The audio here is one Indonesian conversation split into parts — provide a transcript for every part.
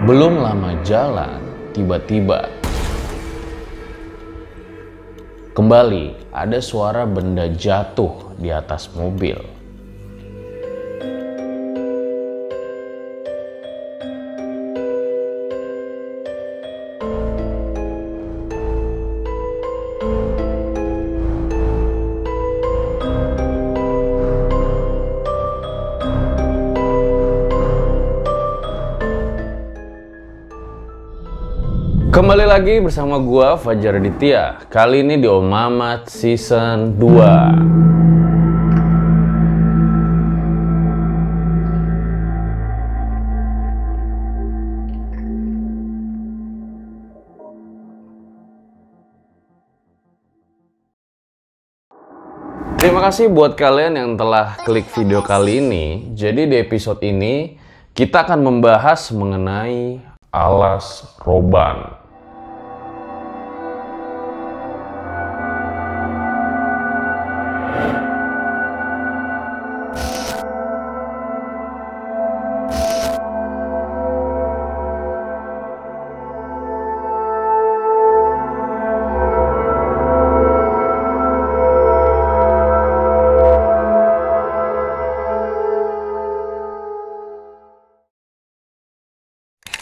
Belum lama jalan, tiba-tiba kembali ada suara benda jatuh di atas mobil. Kembali lagi bersama gua Fajar Aditya. Kali ini di Om Mamat Season 2. Terima kasih buat kalian yang telah klik video kali ini. Jadi di episode ini kita akan membahas mengenai alas roban.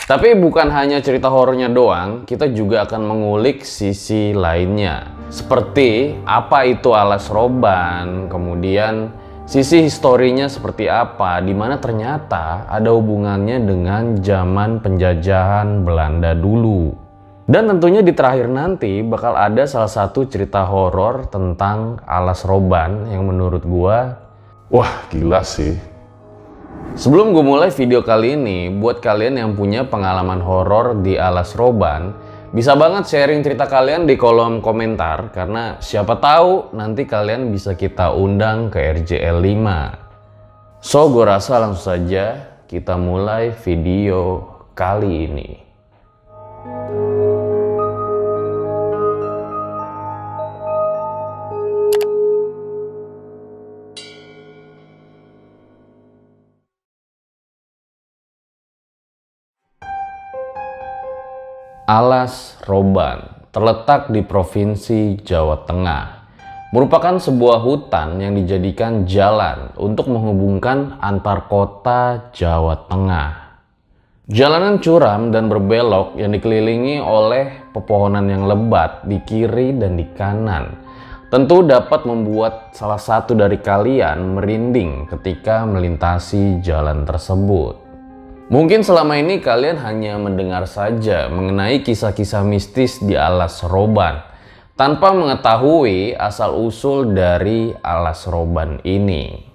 Tapi bukan hanya cerita horornya doang, kita juga akan mengulik sisi lainnya. Seperti apa itu alas roban, kemudian sisi historinya seperti apa, dimana ternyata ada hubungannya dengan zaman penjajahan Belanda dulu. Dan tentunya di terakhir nanti bakal ada salah satu cerita horor tentang alas roban yang menurut gua, wah gila sih. Sebelum gue mulai video kali ini, buat kalian yang punya pengalaman horor di alas roban, bisa banget sharing cerita kalian di kolom komentar, karena siapa tahu nanti kalian bisa kita undang ke RJL 5. So, gue rasa langsung saja kita mulai video kali ini. Alas roban terletak di Provinsi Jawa Tengah. Merupakan sebuah hutan yang dijadikan jalan untuk menghubungkan antar kota Jawa Tengah. Jalanan curam dan berbelok yang dikelilingi oleh pepohonan yang lebat di kiri dan di kanan. Tentu dapat membuat salah satu dari kalian merinding ketika melintasi jalan tersebut. Mungkin selama ini kalian hanya mendengar saja mengenai kisah-kisah mistis di alas roban, tanpa mengetahui asal-usul dari alas roban ini.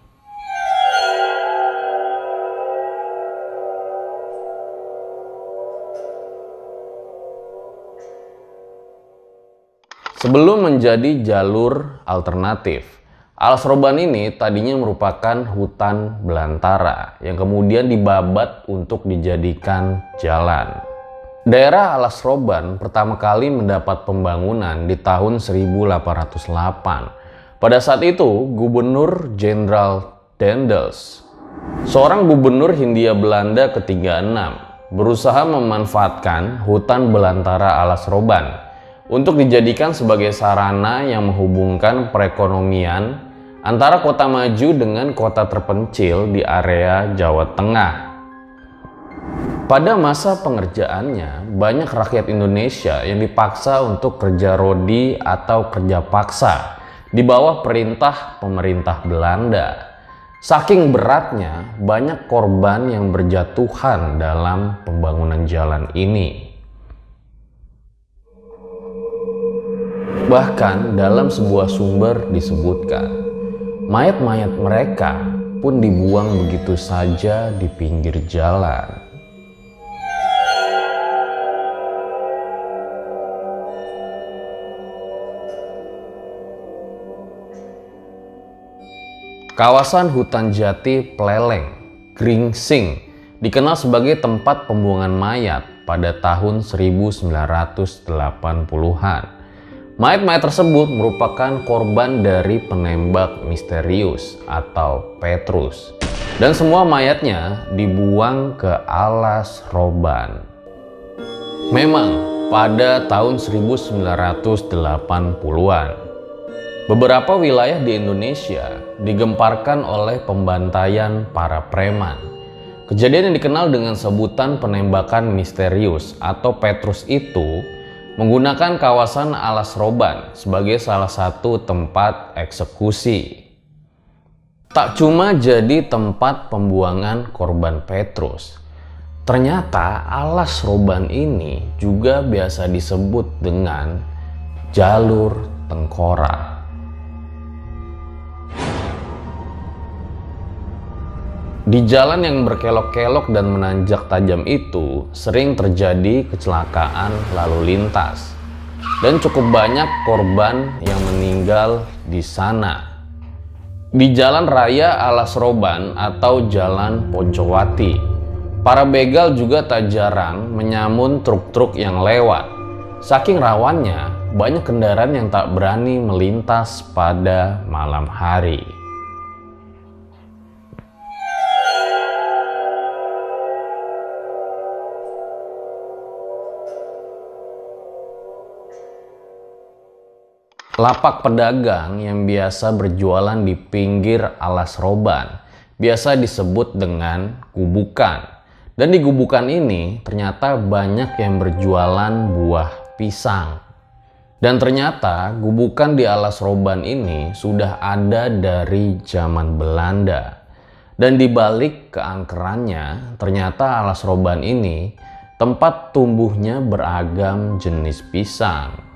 Sebelum menjadi jalur alternatif, alas roban ini tadinya merupakan hutan belantara yang kemudian dibabat untuk dijadikan jalan. Daerah alas roban pertama kali mendapat pembangunan di tahun 1808. Pada saat itu, Gubernur Jenderal Daendels, seorang gubernur Hindia Belanda ke-36, berusaha memanfaatkan hutan belantara alas roban untuk dijadikan sebagai sarana yang menghubungkan perekonomian antara kota maju dengan kota terpencil di area Jawa Tengah. Pada masa pengerjaannya, banyak rakyat Indonesia yang dipaksa untuk kerja rodi atau kerja paksa di bawah perintah pemerintah Belanda. Saking beratnya, banyak korban yang berjatuhan dalam pembangunan jalan ini. Bahkan dalam sebuah sumber disebutkan, mayat-mayat mereka pun dibuang begitu saja di pinggir jalan. Kawasan hutan jati Pleleng, Gringsing, dikenal sebagai tempat pembuangan mayat pada tahun 1980-an. Mayat-mayat tersebut merupakan korban dari penembak misterius atau Petrus. Dan semua mayatnya dibuang ke alas roban. Memang pada tahun 1980-an, beberapa wilayah di Indonesia digemparkan oleh pembantaian para preman. Kejadian yang dikenal dengan sebutan penembakan misterius atau Petrus itu menggunakan kawasan Alas Roban sebagai salah satu tempat eksekusi. Tak cuma jadi tempat pembuangan korban Petrus, ternyata Alas Roban ini juga biasa disebut dengan jalur tengkorak. Di jalan yang berkelok-kelok dan menanjak tajam itu sering terjadi kecelakaan lalu lintas dan cukup banyak korban yang meninggal di sana. Di Jalan Raya Alas Roban atau Jalan Poncowati, para begal juga tak jarang menyamun truk-truk yang lewat. Saking rawannya, banyak kendaraan yang tak berani melintas pada malam hari. Lapak pedagang yang biasa berjualan di pinggir Alas Roban biasa disebut dengan gubukan. Dan di gubukan ini ternyata banyak yang berjualan buah pisang. Dan ternyata gubukan di Alas Roban ini sudah ada dari zaman Belanda. Dan di balik keangkerannya, ternyata Alas Roban ini tempat tumbuhnya beragam jenis pisang.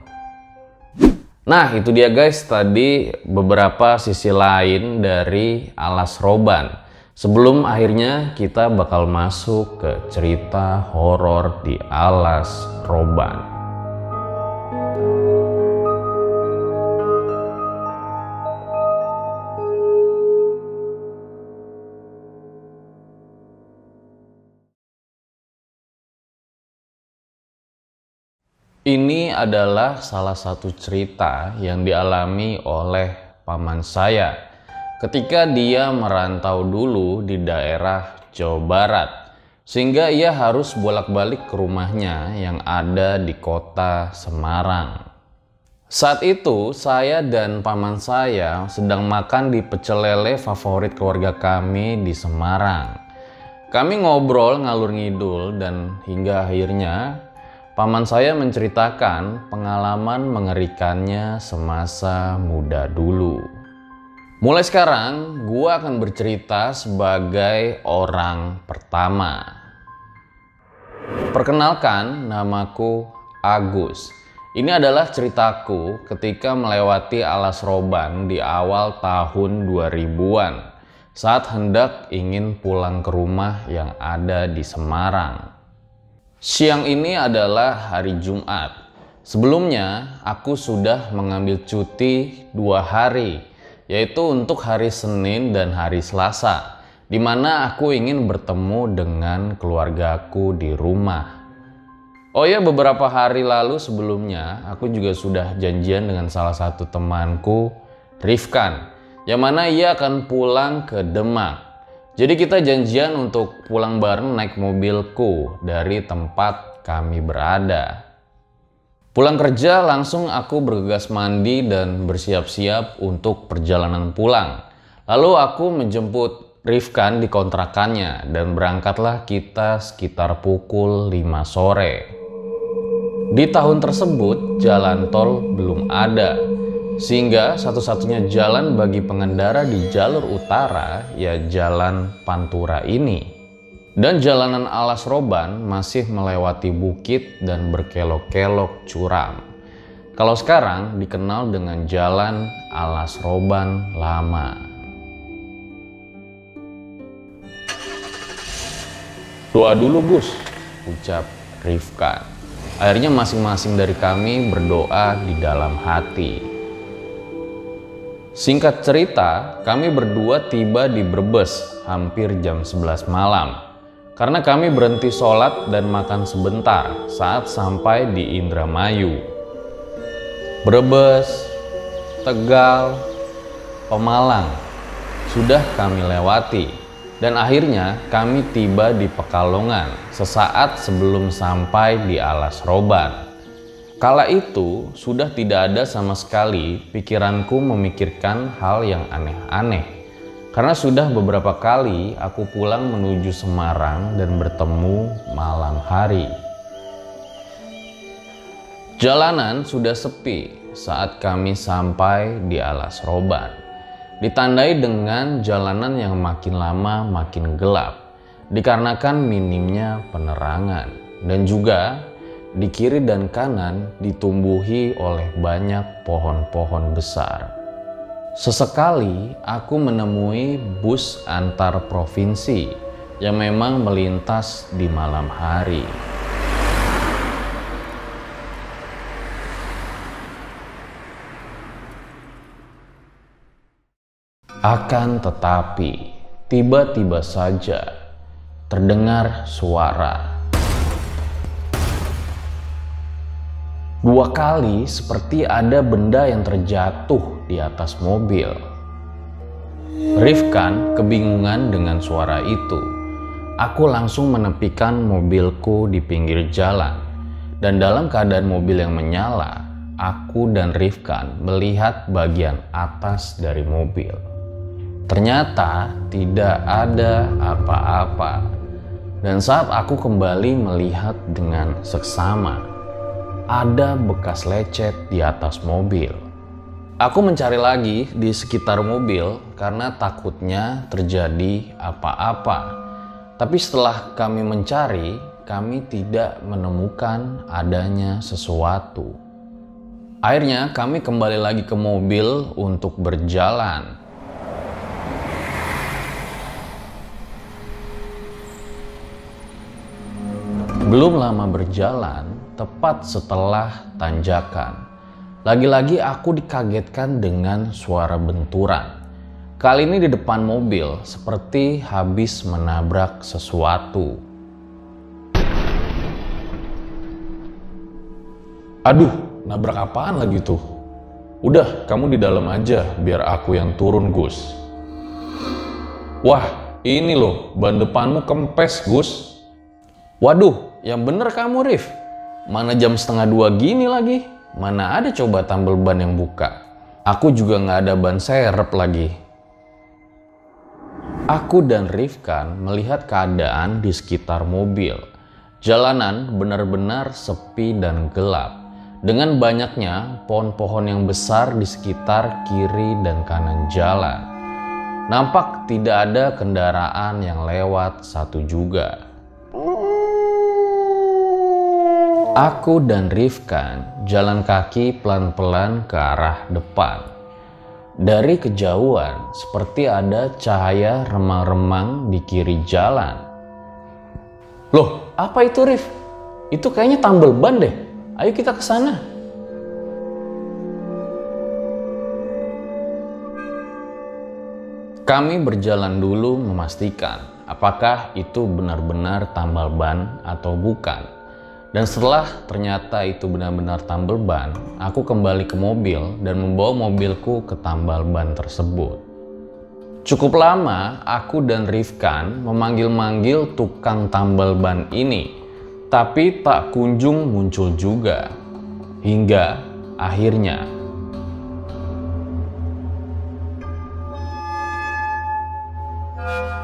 Nah, itu dia guys, tadi beberapa sisi lain dari Alas Roban. Sebelum akhirnya kita bakal masuk ke cerita horor di Alas Roban. Ini adalah salah satu cerita yang dialami oleh paman saya ketika dia merantau dulu di daerah Jawa Barat, sehingga ia harus bolak-balik ke rumahnya yang ada di kota Semarang. Saat itu saya dan paman saya sedang makan di pecel lele favorit keluarga kami di Semarang. Kami ngobrol ngalur ngidul dan hingga akhirnya paman saya menceritakan pengalaman mengerikannya semasa muda dulu. Mulai sekarang, gua akan bercerita sebagai orang pertama. Perkenalkan, namaku Agus. Ini adalah ceritaku ketika melewati Alas Roban di awal tahun 2000-an, saat hendak ingin pulang ke rumah yang ada di Semarang. Siang ini adalah hari Jumat. Sebelumnya, aku sudah mengambil cuti 2 hari, yaitu untuk hari Senin dan hari Selasa, di mana aku ingin bertemu dengan keluargaku di rumah. Oh ya, beberapa hari lalu sebelumnya, aku juga sudah janjian dengan salah satu temanku, Rifkan, yang mana ia akan pulang ke Demak. Jadi kita janjian untuk pulang bareng naik mobilku dari tempat kami berada. Pulang kerja langsung aku bergegas mandi dan bersiap-siap untuk perjalanan pulang. Lalu aku menjemput Rifkan di kontrakannya dan berangkatlah kita sekitar pukul 5 sore. Di tahun tersebut jalan tol belum ada. Sehingga satu-satunya jalan bagi pengendara di jalur utara ya jalan Pantura ini. Dan jalanan Alas Roban masih melewati bukit dan berkelok-kelok curam. Kalau sekarang dikenal dengan jalan Alas Roban Lama. Doa dulu Gus, ucap Rifkan. Akhirnya masing-masing dari kami berdoa di dalam hati. Singkat cerita, kami berdua tiba di Brebes hampir jam 11 malam. Karena kami berhenti sholat dan makan sebentar saat sampai di Indramayu. Brebes, Tegal, Pemalang sudah kami lewati. Dan akhirnya kami tiba di Pekalongan sesaat sebelum sampai di Alas Roban. Kala itu sudah tidak ada sama sekali pikiranku memikirkan hal yang aneh-aneh. Karena sudah beberapa kali aku pulang menuju Semarang dan bertemu malam hari. Jalanan sudah sepi saat kami sampai di Alas Roban. Ditandai dengan jalanan yang makin lama makin gelap dikarenakan minimnya penerangan, dan juga di kiri dan kanan ditumbuhi oleh banyak pohon-pohon besar. Sesekali aku menemui bus antar provinsi yang memang melintas di malam hari. Akan tetapi, tiba-tiba saja terdengar suara. 2 kali seperti ada benda yang terjatuh di atas mobil. Rifkan kebingungan dengan suara itu. Aku langsung menepikan mobilku di pinggir jalan. Dan dalam keadaan mobil yang menyala, aku dan Rifkan melihat bagian atas dari mobil. Ternyata tidak ada apa-apa. Dan saat aku kembali melihat dengan seksama, ada bekas lecet di atas mobil. Aku mencari lagi di sekitar mobil karena takutnya terjadi apa-apa. Tapi setelah kami mencari, kami tidak menemukan adanya sesuatu. Akhirnya kami kembali lagi ke mobil untuk berjalan. Belum lama berjalan, tepat setelah tanjakan, lagi-lagi aku dikagetkan dengan suara benturan. Kali ini di depan mobil, seperti habis menabrak sesuatu. Aduh, nabrak apaan lagi tuh? Udah, kamu di dalam aja, biar aku yang turun, Gus. Wah, ini loh, ban depanmu kempes, Gus. Waduh, yang bener kamu, Rif. Mana jam 1:30 gini lagi? Mana ada coba tambal ban yang buka? Aku juga nggak ada ban serep lagi. Aku dan Rifkan melihat keadaan di sekitar mobil. Jalanan benar-benar sepi dan gelap. Dengan banyaknya pohon-pohon yang besar di sekitar kiri dan kanan jalan. Nampak tidak ada kendaraan yang lewat satu juga. Aku dan Rifkan jalan kaki pelan-pelan ke arah depan. Dari kejauhan seperti ada cahaya remang-remang di kiri jalan. Loh, apa itu, Rif? Itu kayaknya tambal ban deh. Ayo kita ke sana. Kami berjalan dulu memastikan apakah itu benar-benar tambal ban atau bukan. Dan setelah ternyata itu benar-benar tambal ban, aku kembali ke mobil dan membawa mobilku ke tambal ban tersebut. Cukup lama aku dan Rifkan memanggil-manggil tukang tambal ban ini, tapi tak kunjung muncul juga. Hingga akhirnya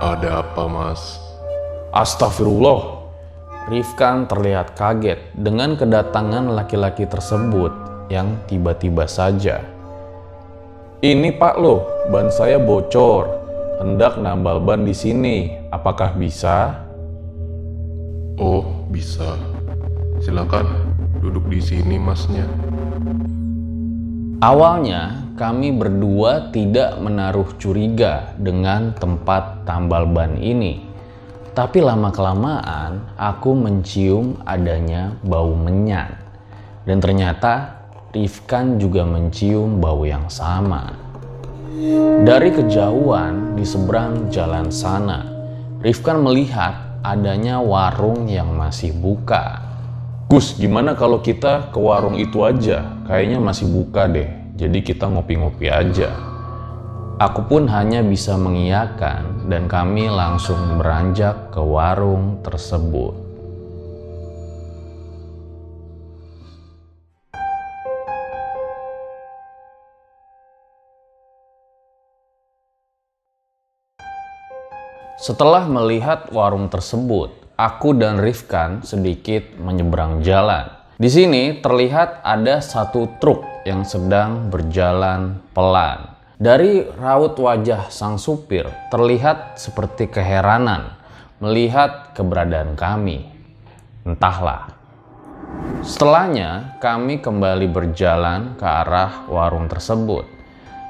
Ada apa, Mas? Astagfirullah. Rifkan terlihat kaget dengan kedatangan laki-laki tersebut yang tiba-tiba saja. Ini Pak loh, ban saya bocor. Hendak nambal ban di sini. Apakah bisa? Oh, bisa. Silakan duduk di sini, Masnya. Awalnya kami berdua tidak menaruh curiga dengan tempat tambal ban ini. Tapi lama-kelamaan aku mencium adanya bau menyan. Dan ternyata Rifkan juga mencium bau yang sama. Dari kejauhan di seberang jalan sana, Rifkan melihat adanya warung yang masih buka. Gus, gimana kalau kita ke warung itu aja? Kayaknya masih buka deh. Jadi kita ngopi-ngopi aja. Aku pun hanya bisa mengiyakan dan kami langsung beranjak ke warung tersebut. Setelah melihat warung tersebut, aku dan Rifkan sedikit menyeberang jalan. Di sini terlihat ada satu truk yang sedang berjalan pelan. Dari raut wajah sang supir terlihat seperti keheranan melihat keberadaan kami. Entahlah. Setelahnya kami kembali berjalan ke arah warung tersebut.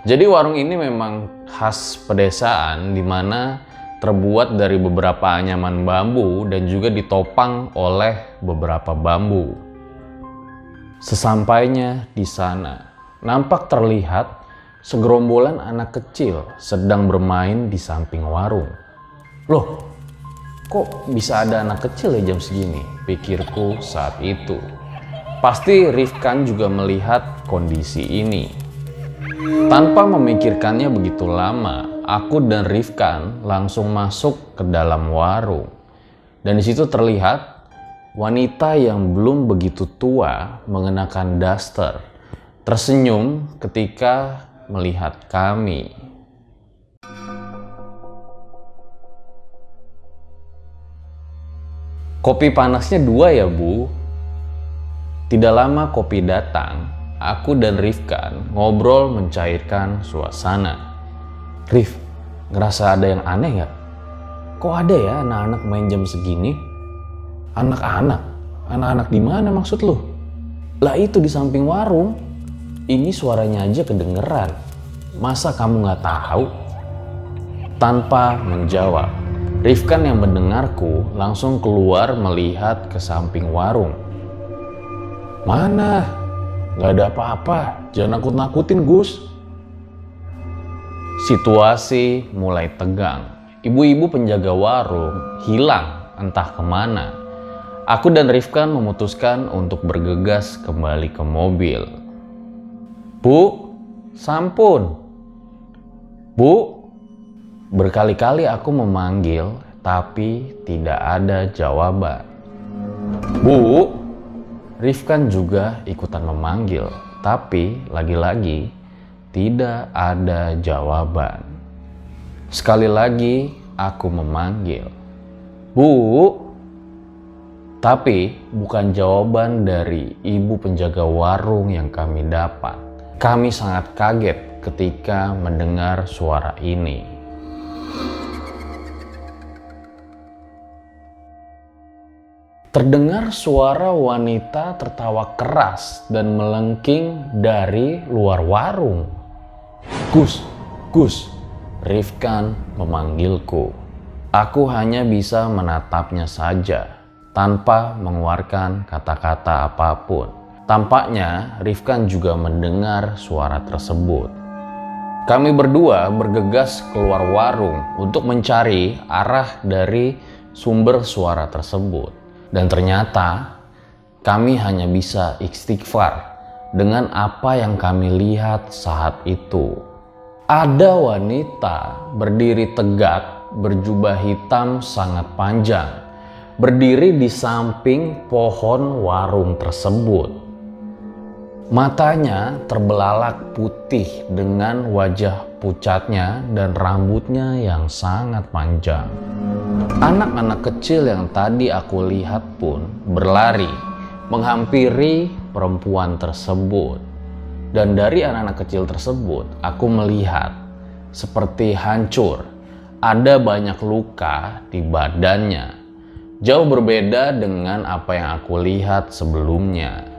Jadi warung ini memang khas pedesaan, di mana terbuat dari beberapa anyaman bambu dan juga ditopang oleh beberapa bambu. Sesampainya di sana, nampak terlihat segerombolan anak kecil sedang bermain di samping warung. Loh, kok bisa ada anak kecil ya jam segini? Pikirku saat itu. Pasti Rifkan juga melihat kondisi ini. Tanpa memikirkannya begitu lama, aku dan Rifkan langsung masuk ke dalam warung. Dan di situ terlihat wanita yang belum begitu tua mengenakan daster tersenyum ketika melihat kami. Kopi panasnya 2 ya, Bu? Tidak lama kopi datang, aku dan Rifkan ngobrol mencairkan suasana. Rif, ngerasa ada yang aneh gak? Kok ada ya anak-anak main jam segini? Anak-anak? Anak-anak di mana maksud lu? Lah itu di samping warung. Ini suaranya aja kedengeran. Masa kamu gak tahu? Tanpa menjawab, Rifkan yang mendengarku langsung keluar melihat ke samping warung. Mana? Gak ada apa-apa. Jangan nakut-nakutin, Gus. Situasi mulai tegang. Ibu-ibu penjaga warung hilang entah kemana. Aku dan Rifkan memutuskan untuk bergegas kembali ke mobil. Bu, sampun. Bu, berkali-kali aku memanggil tapi tidak ada jawaban. Bu, Rifkan juga ikutan memanggil, tapi lagi-lagi tidak ada jawaban. Sekali lagi aku memanggil, Bu, tapi bukan jawaban dari ibu penjaga warung yang kami dapat. Kami sangat kaget ketika mendengar suara ini. Terdengar suara wanita tertawa keras dan melengking dari luar warung. Gus, Gus, Rifkan memanggilku. Aku hanya bisa menatapnya saja tanpa mengeluarkan kata-kata apapun. Tampaknya Rifkan juga mendengar suara tersebut. Kami berdua bergegas keluar warung untuk mencari arah dari sumber suara tersebut. Dan ternyata kami hanya bisa istighfar dengan apa yang kami lihat saat itu. Ada wanita berdiri tegak berjubah hitam sangat panjang, berdiri di samping pohon warung tersebut. Matanya terbelalak putih dengan wajah pucatnya dan rambutnya yang sangat panjang. Anak-anak kecil yang tadi aku lihat pun berlari menghampiri perempuan tersebut. Dan dari anak-anak kecil tersebut aku melihat seperti hancur. Ada banyak luka di badannya. Jauh berbeda dengan apa yang aku lihat sebelumnya.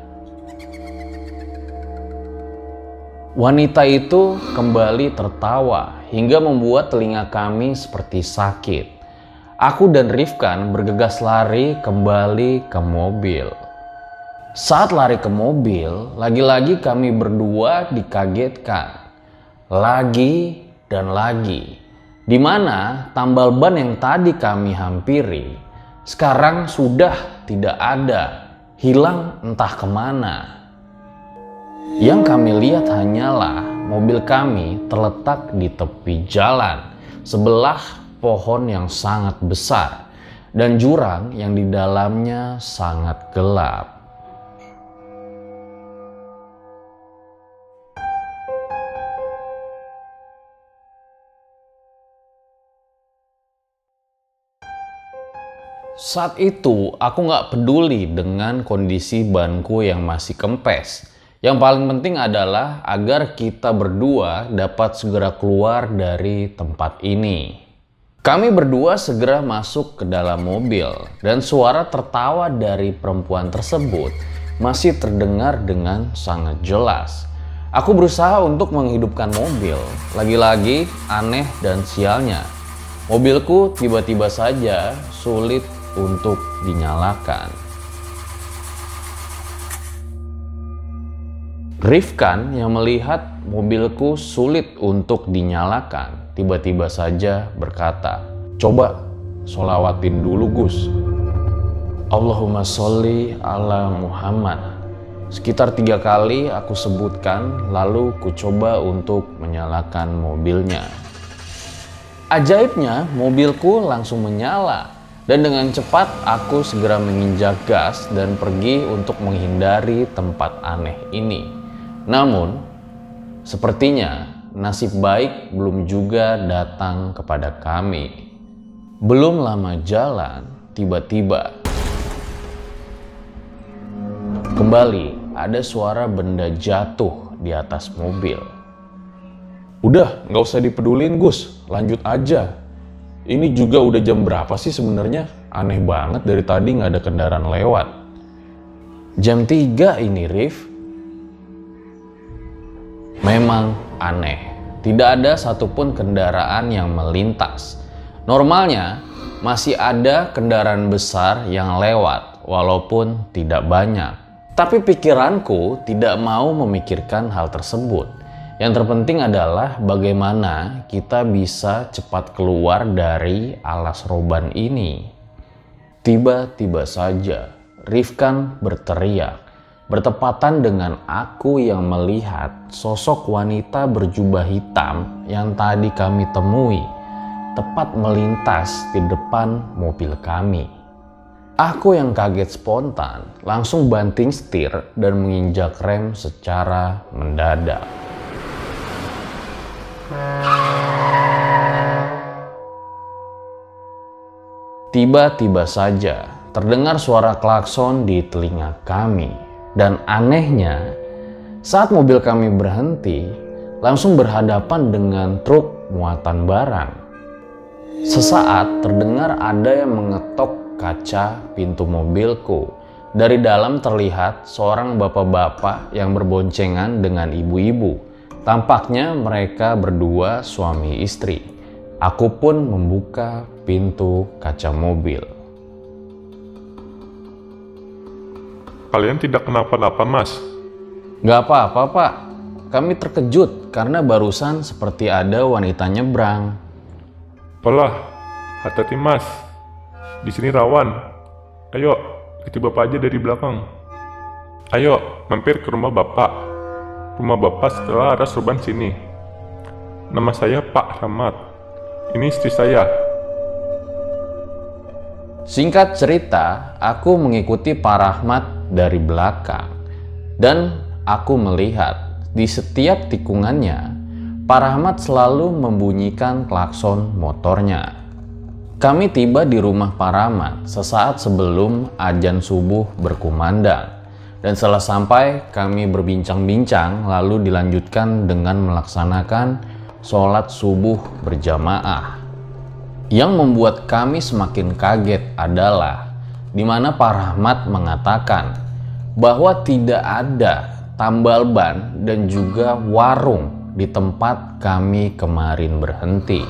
Wanita itu kembali tertawa hingga membuat telinga kami seperti sakit. Aku dan Rifkan bergegas lari kembali ke mobil. Saat lari ke mobil, lagi-lagi kami berdua dikagetkan. Lagi dan lagi. Di mana tambal ban yang tadi kami hampiri, sekarang sudah tidak ada. Hilang entah kemana. Yang kami lihat hanyalah mobil kami terletak di tepi jalan, sebelah pohon yang sangat besar dan jurang yang di dalamnya sangat gelap. Saat itu aku nggak peduli dengan kondisi banku yang masih kempes. Yang paling penting adalah agar kita berdua dapat segera keluar dari tempat ini. Kami berdua segera masuk ke dalam mobil dan suara tertawa dari perempuan tersebut masih terdengar dengan sangat jelas. Aku berusaha untuk menghidupkan mobil. Lagi-lagi aneh dan sialnya, mobilku tiba-tiba saja sulit untuk dinyalakan. Rifkan yang melihat mobilku sulit untuk dinyalakan tiba-tiba saja berkata, "Coba sholawatin dulu Gus. Allahumma sholli ala Muhammad." Sekitar 3 kali aku sebutkan, lalu ku coba untuk menyalakan mobilnya. Ajaibnya mobilku langsung menyala. Dan dengan cepat aku segera menginjak gas dan pergi untuk menghindari tempat aneh ini. Namun, sepertinya nasib baik belum juga datang kepada kami. Belum lama jalan, tiba-tiba kembali ada suara benda jatuh di atas mobil. Udah, nggak usah dipedulin Gus, lanjut aja. Ini juga udah jam berapa sih sebenarnya? Aneh banget dari tadi nggak ada kendaraan lewat. Jam 3 ini, Rif. Memang aneh. Tidak ada satupun kendaraan yang melintas. Normalnya masih ada kendaraan besar yang lewat, walaupun tidak banyak. Tapi pikiranku tidak mau memikirkan hal tersebut. Yang terpenting adalah bagaimana kita bisa cepat keluar dari alas roban ini. Tiba-tiba saja Rifkan berteriak, bertepatan dengan aku yang melihat sosok wanita berjubah hitam yang tadi kami temui tepat melintas di depan mobil kami. Aku yang kaget spontan langsung banting setir dan menginjak rem secara mendadak. Tiba-tiba saja terdengar suara klakson di telinga kami. Dan anehnya, saat mobil kami berhenti, langsung berhadapan dengan truk muatan barang. Sesaat terdengar ada yang mengetok kaca pintu mobilku. Dari dalam terlihat seorang bapak-bapak yang berboncengan dengan ibu-ibu. Tampaknya mereka berdua suami istri. Aku pun membuka pintu kaca mobil. Kalian tidak kenapa-napa, Mas? Gak apa-apa, Pak. Kami terkejut karena barusan seperti ada wanita nyebrang. Apalah, hati-hati Mas. Di sini rawan. Ayo, ikuti Bapak aja dari belakang. Ayo, mampir ke rumah Bapak. Rumah Bapak setelah aras roban sini. Nama saya Pak Rahmat. Ini istri saya. Singkat cerita, aku mengikuti Pak Rahmat dari belakang. Dan aku melihat di setiap tikungannya, Pak Rahmat selalu membunyikan klakson motornya. Kami tiba di rumah Pak Rahmat sesaat sebelum azan subuh berkumandang. Dan setelah sampai, kami berbincang-bincang lalu dilanjutkan dengan melaksanakan sholat subuh berjamaah. Yang membuat kami semakin kaget adalah di mana Pak Rahmat mengatakan bahwa tidak ada tambal ban dan juga warung di tempat kami kemarin berhenti.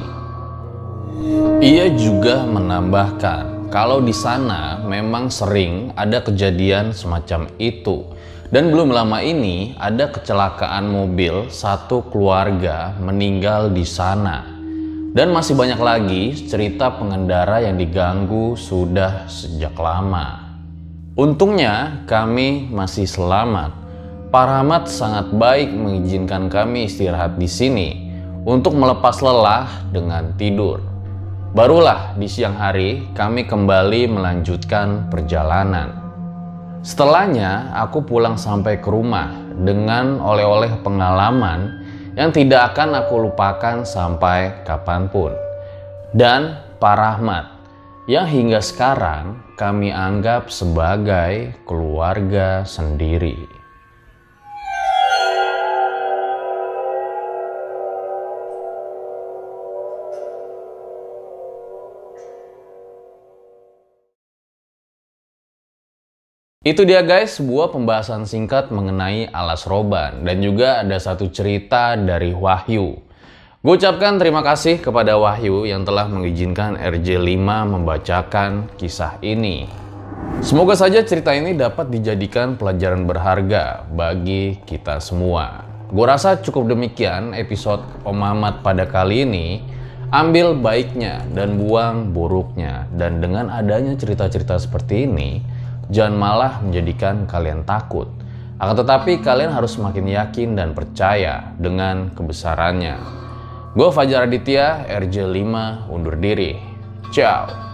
Ia juga menambahkan kalau di sana memang sering ada kejadian semacam itu. Dan belum lama ini ada kecelakaan mobil satu keluarga meninggal di sana. Dan masih banyak lagi cerita pengendara yang diganggu sudah sejak lama. Untungnya kami masih selamat. Pak Rahmat sangat baik mengizinkan kami istirahat di sini untuk melepas lelah dengan tidur. Barulah di siang hari kami kembali melanjutkan perjalanan. Setelahnya aku pulang sampai ke rumah dengan oleh-oleh pengalaman yang tidak akan aku lupakan sampai kapanpun. Dan Pak Rahmat yang hingga sekarang kami anggap sebagai keluarga sendiri. Itu dia guys, sebuah pembahasan singkat mengenai Alas Roban dan juga ada satu cerita dari Wahyu. Gue ucapkan terima kasih kepada Wahyu yang telah mengizinkan RJ5 membacakan kisah ini. Semoga saja cerita ini dapat dijadikan pelajaran berharga bagi kita semua. Gue rasa cukup demikian episode Om Mamat pada kali ini. Ambil baiknya dan buang buruknya. Dan dengan adanya cerita-cerita seperti ini, jangan malah menjadikan kalian takut. Akan tetapi kalian harus semakin yakin dan percaya dengan kebesarannya. Gue Fajar Aditya, RJ5 undur diri. Ciao.